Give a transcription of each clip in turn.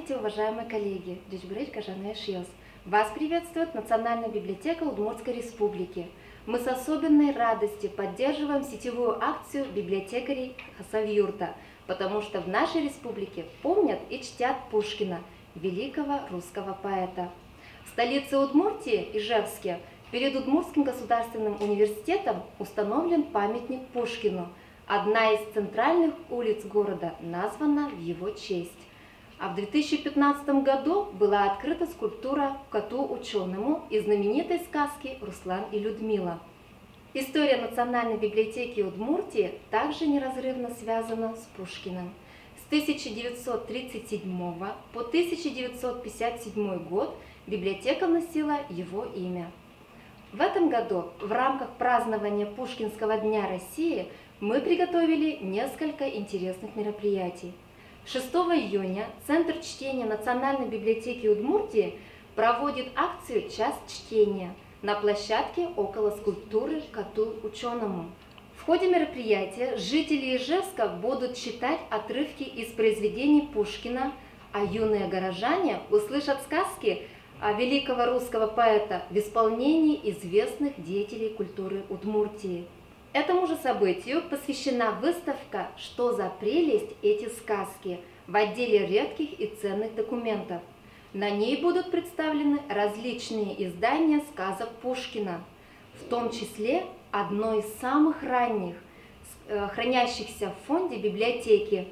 Здравствуйте, уважаемые коллеги! Вас приветствует Национальная библиотека Удмуртской Республики. Мы с особенной радостью поддерживаем сетевую акцию библиотекарей Хасавюрта, потому что в нашей республике помнят и чтят Пушкина, великого русского поэта. В столице Удмуртии, Ижевске, перед Удмуртским государственным университетом установлен памятник Пушкину. Одна из центральных улиц города названа в его честь. А в 2015 году была открыта скульптура коту-ученому из знаменитой сказки «Руслан и Людмила». История Национальной библиотеки Удмуртии также неразрывно связана с Пушкиным. С 1937 по 1957 год библиотека носила его имя. В этом году в рамках празднования Пушкинского дня России мы приготовили несколько интересных мероприятий. 6 июня Центр чтения Национальной библиотеки Удмуртии проводит акцию «Час чтения» на площадке около скульптуры коту-ученому. В ходе мероприятия жители Ижевска будут читать отрывки из произведений Пушкина, а юные горожане услышат сказки великого русского поэта в исполнении известных деятелей культуры Удмуртии. Этому же событию посвящена выставка «Что за прелесть эти сказки» в отделе редких и ценных документов. На ней будут представлены различные издания сказок Пушкина, в том числе одно из самых ранних, хранящихся в фонде библиотеки,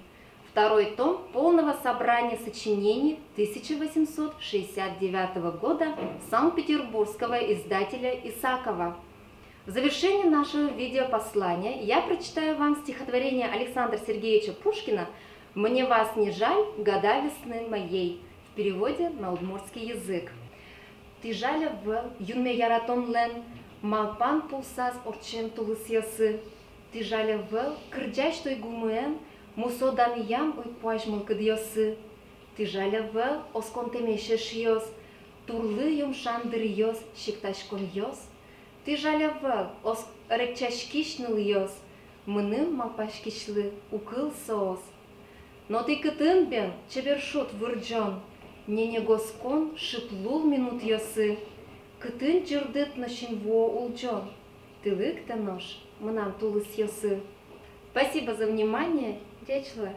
второй том полного собрания сочинений 1869 года санкт-петербургского издателя Исакова. В завершении нашего видеопослания я прочитаю вам стихотворение Александра Сергеевича Пушкина «Мне вас не жаль, года весны моей» в переводе на удмуртский язык. Ты жаля в юнме яратон лен, малпан пулсас орчен тулысьясы. Ты жаля в кырджаш той гумуэн, мусодан ям ой пуажмыл кыдьосы. Ты жаля в осконтемеше шиос, турлы юмшандыр йос, щикташкон йос. Ты жаля в ос рекчашкишныл йос, мыным малпашкишлы укыл соос. Но ты кытын бен чевершут вырджон, нене госкон шиплул минут йосы. Кытын жырдыт ношинво улджон, ты лык та нож, мынам тулыс йосы. Спасибо за внимание, дячлы.